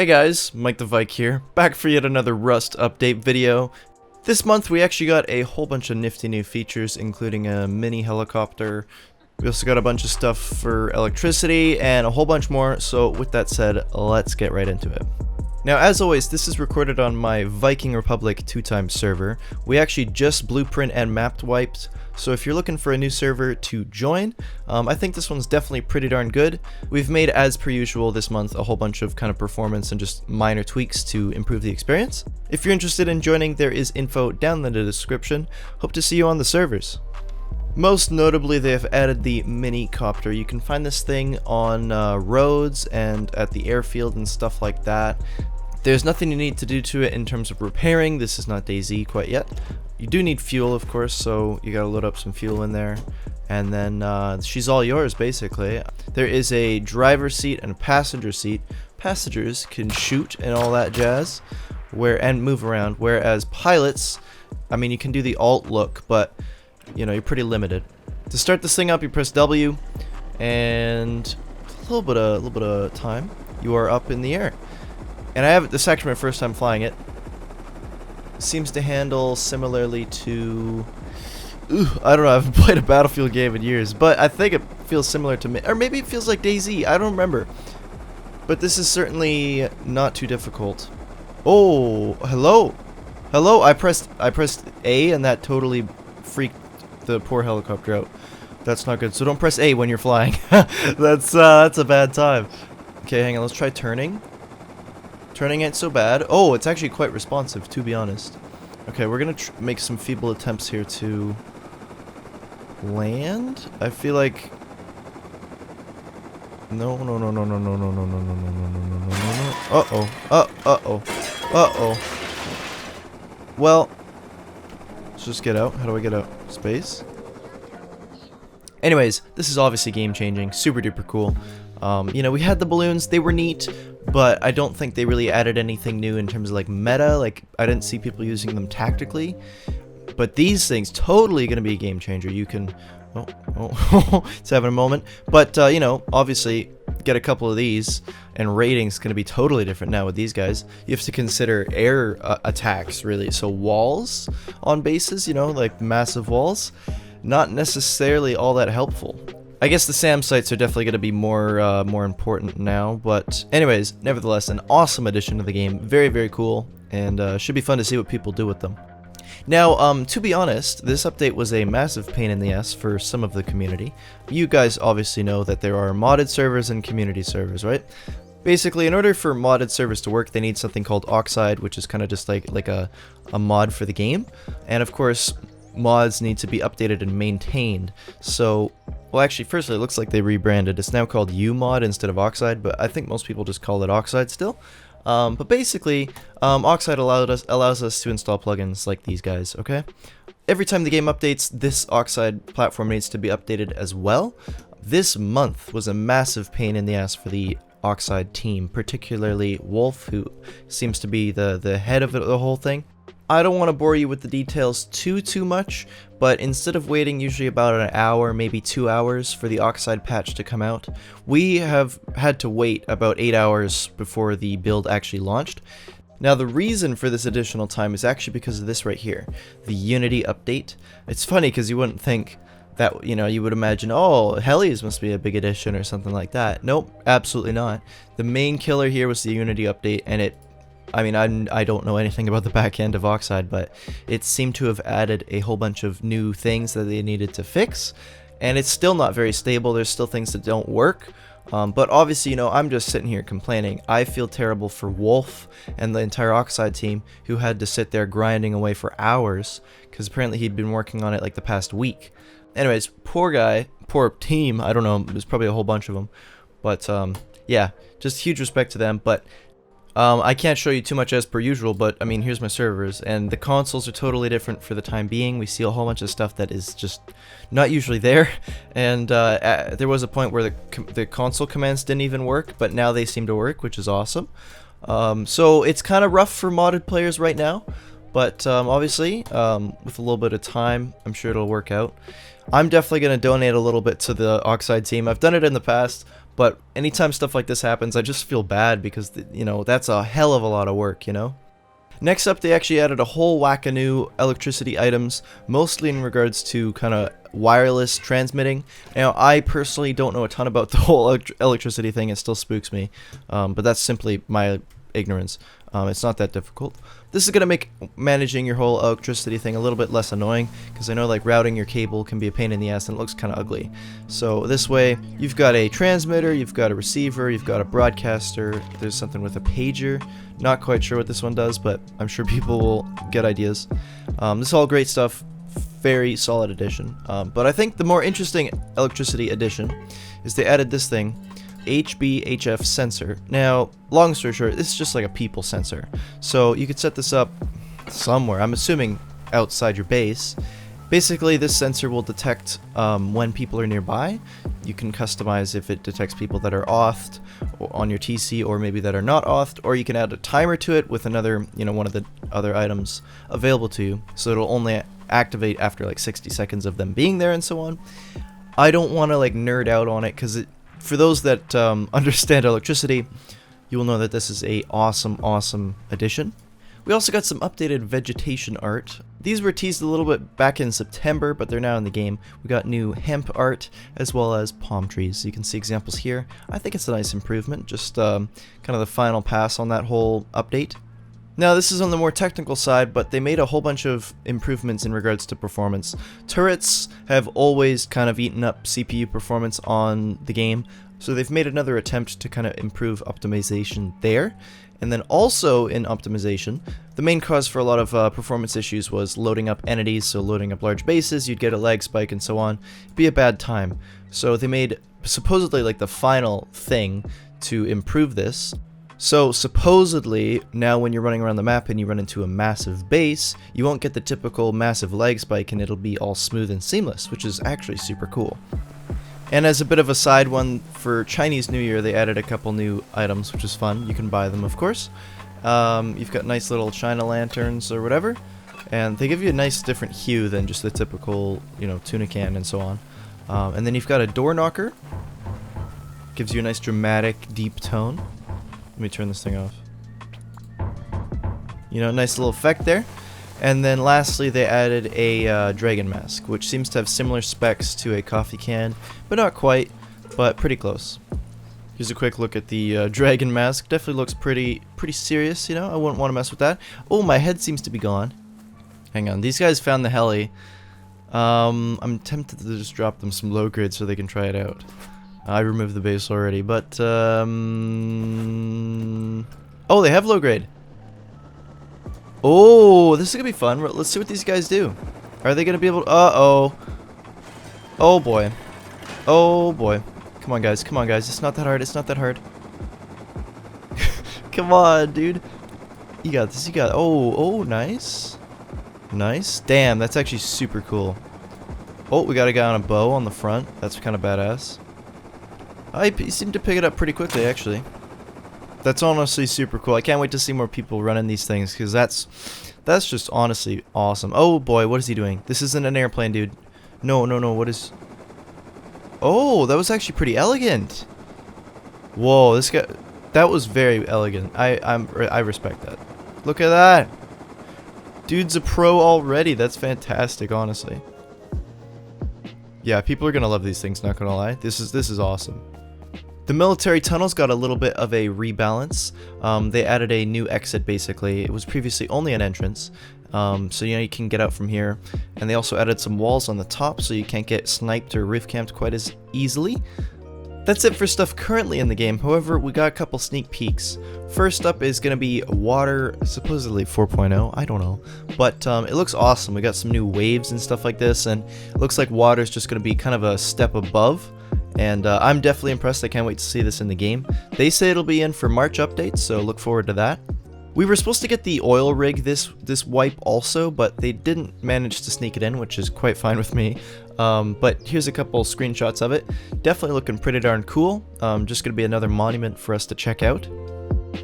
Hey guys, Mike the Vike here, back for yet another Rust update video. This month we actually got a whole bunch of nifty new features, including a mini helicopter. We also got a bunch of stuff for electricity and a whole bunch more, so with that said, let's get right into it. Now, as always, this is recorded on my Viking Republic 2x server. We actually just blueprint and mapped wiped, so if you're looking for a new server to join, I think this one's definitely pretty darn good. We've made, as per usual this month, a whole bunch of kind of performance and just minor tweaks to improve the experience. If you're interested in joining, there is info down in the description. Hope to see you on the servers. Most notably, they have added the minicopter. You can find this thing on roads and at the airfield and stuff like that. There's nothing you need to do to it in terms of repairing. This is not DayZ quite yet. You do need fuel, of course, so you gotta load up some fuel in there. And then she's all yours, basically. There is a driver's seat and a passenger seat. Passengers can shoot and all that jazz, and move around, whereas pilots, I mean, you can do the alt look, but you know, you're pretty limited. To start this thing up, you press W, and a little bit of time, you are up in the air. And this is actually my first time flying it. Seems to handle similarly to, I don't know, I haven't played a Battlefield game in years, but I think it feels similar to me, or maybe it feels like DayZ, I don't remember. But this is certainly not too difficult. Oh, hello, I pressed A, and that totally freaked the poor helicopter out. That's not good. So don't press A when you're flying. That's a bad time. Okay, hang on. Let's try turning. Turning ain't so bad. Oh, it's actually quite responsive, to be honest. Okay, we're gonna make some feeble attempts here to land. I feel like no. Uh-oh. Well, let's just get out. How do I get out? Space? Anyways, this is obviously game-changing. Super duper cool. You know, we had the balloons. They were neat, but I don't think they really added anything new in terms of, like, meta. Like, I didn't see people using them tactically. But these things, totally going to be a game-changer. You can... it's having a moment. But, you know, obviously, get a couple of these, and rating's going to be totally different now with these guys. You have to consider air attacks, really. So walls on bases, you know, like massive walls, not necessarily all that helpful. I guess the SAM sites are definitely going to be more important now. But anyways, nevertheless, an awesome addition to the game. Very, very cool, and should be fun to see what people do with them. Now, to be honest, this update was a massive pain in the ass for some of the community. You guys obviously know that there are modded servers and community servers, right? Basically, in order for modded servers to work, they need something called Oxide, which is kind of just like a mod for the game. And of course, mods need to be updated and maintained. So, well, actually, firstly, it looks like they rebranded. It's now called UMod instead of Oxide, but I think most people just call it Oxide still. But basically, Oxide allows us to install plugins like these guys, okay? Every time the game updates, this Oxide platform needs to be updated as well. This month was a massive pain in the ass for the Oxide team, particularly Wolf, who seems to be the head of the whole thing. I don't want to bore you with the details too much, but instead of waiting usually about an hour, maybe 2 hours for the Oxide patch to come out, we have had to wait about 8 hours before the build actually launched. Now, the reason for this additional time is actually because of this right here, the Unity update. It's funny because you wouldn't think that, you know, you would imagine, oh, Helis must be a big addition or something like that. Nope, absolutely not. The main killer here was the Unity update, and I mean, I don't know anything about the back end of Oxide, but it seemed to have added a whole bunch of new things that they needed to fix, and it's still not very stable. There's still things that don't work, but obviously, you know, I'm just sitting here complaining. I feel terrible for Wolf and the entire Oxide team who had to sit there grinding away for hours, because apparently he'd been working on it like the past week. Anyways, poor guy, poor team, I don't know, there's probably a whole bunch of them, but yeah, just huge respect to them. But I can't show you too much as per usual, but I mean, here's my servers, and the consoles are totally different for the time being. We see a whole bunch of stuff that is just not usually there, and there was a point where the console commands didn't even work, but now they seem to work, which is awesome. So it's kind of rough for modded players right now, but obviously, with a little bit of time, I'm sure it'll work out. I'm definitely going to donate a little bit to the Oxide team. I've done it in the past, But anytime stuff like this happens, I just feel bad because, you know, that's a hell of a lot of work, you know? Next up, they actually added a whole whack of new electricity items, mostly in regards to kind of wireless transmitting. Now, I personally don't know a ton about the whole electricity thing. It still spooks me, but that's simply my ignorance. It's not that difficult. This is going to make managing your whole electricity thing a little bit less annoying, because I know like routing your cable can be a pain in the ass and it looks kind of ugly. So this way, you've got a transmitter, you've got a receiver, you've got a broadcaster, there's something with a pager. Not quite sure what this one does, but I'm sure people will get ideas. This is all great stuff. Very solid addition. But I think the more interesting electricity addition is they added this thing, HBHF sensor. Now, long story short, this is just like a people sensor. So you could set this up somewhere, I'm assuming outside your base. Basically, this sensor will detect when people are nearby. You can customize if it detects people that are authed on your TC, or maybe that are not authed, or you can add a timer to it with another, you know, one of the other items available to you. So it'll only activate after like 60 seconds of them being there and so on. I don't want to like nerd out on it, because for those that understand electricity, you will know that this is a awesome addition. We also got some updated vegetation art. These were teased a little bit back in September, but they're now in the game. We got new hemp art as well as palm trees. You can see examples here. I think it's a nice improvement, just kind of the final pass on that whole update. Now, this is on the more technical side, but they made a whole bunch of improvements in regards to performance. Turrets have always kind of eaten up CPU performance on the game, so they've made another attempt to kind of improve optimization there. And then also in optimization, the main cause for a lot of performance issues was loading up entities, so loading up large bases, you'd get a lag spike and so on. It'd be a bad time. So they made supposedly like the final thing to improve this. So supposedly, now when you're running around the map and you run into a massive base, you won't get the typical massive lag spike and it'll be all smooth and seamless, which is actually super cool. And as a bit of a side one, for Chinese New Year they added a couple new items, which is fun. You can buy them, of course. You've got nice little China lanterns or whatever, and they give you a nice different hue than just the typical, you know, tuna can and so on. And then you've got a door knocker. Gives you a nice dramatic, deep tone. Let me turn this thing off. You know, nice little effect there. And then lastly, they added a dragon mask, which seems to have similar specs to a coffee can, but not quite, but pretty close. Here's a quick look at the dragon mask. Definitely looks pretty serious, you know? I wouldn't want to mess with that. Oh, my head seems to be gone. Hang on, these guys found the heli. I'm tempted to just drop them some low grade so they can try it out. I removed the base already, but oh, they have low grade. Oh, this is gonna be fun. Let's see what these guys do. Are they gonna be able to... Uh-oh. Oh boy. Oh boy. Come on guys, it's not that hard, it's not that hard. Come on, dude. You got this, you got... Oh, nice. Nice. Damn, that's actually super cool. Oh, we got a guy on a bow on the front. That's kind of badass. You seem to pick it up pretty quickly, actually. That's honestly super cool. I can't wait to see more people running these things, because that's just honestly awesome. Oh boy, what is he doing? This isn't an airplane, dude. No, what is... Oh, that was actually pretty elegant. Whoa, this guy... That was very elegant. I respect that. Look at that. Dude's a pro already. That's fantastic, honestly. Yeah, people are gonna love these things, not gonna lie. This is awesome. The military tunnels got a little bit of a rebalance. They added a new exit, basically. It was previously only an entrance, so you know you can get out from here. And they also added some walls on the top, so you can't get sniped or roof camped quite as easily. That's it for stuff currently in the game. However, we got a couple sneak peeks. First up is going to be water, supposedly 4.0, I don't know. But it looks awesome. We got some new waves and stuff like this, and it looks like water is just going to be kind of a step above. And I'm definitely impressed. I can't wait to see this in the game. They say it'll be in for March updates, so look forward to that. We were supposed to get the oil rig this wipe also, but they didn't manage to sneak it in, which is quite fine with me. But here's a couple screenshots of it. Definitely looking pretty darn cool. Just going to be another monument for us to check out.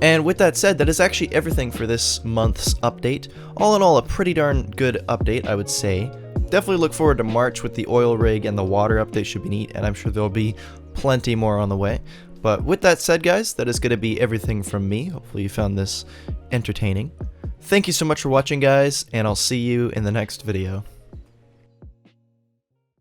And with that said, that is actually everything for this month's update. All in all, a pretty darn good update, I would say. Definitely look forward to March with the oil rig, and the water update should be neat, and I'm sure there'll be plenty more on the way. But with that said, guys, that is going to be everything from me. Hopefully you found this entertaining. Thank you so much for watching, guys, and I'll see you in the next video.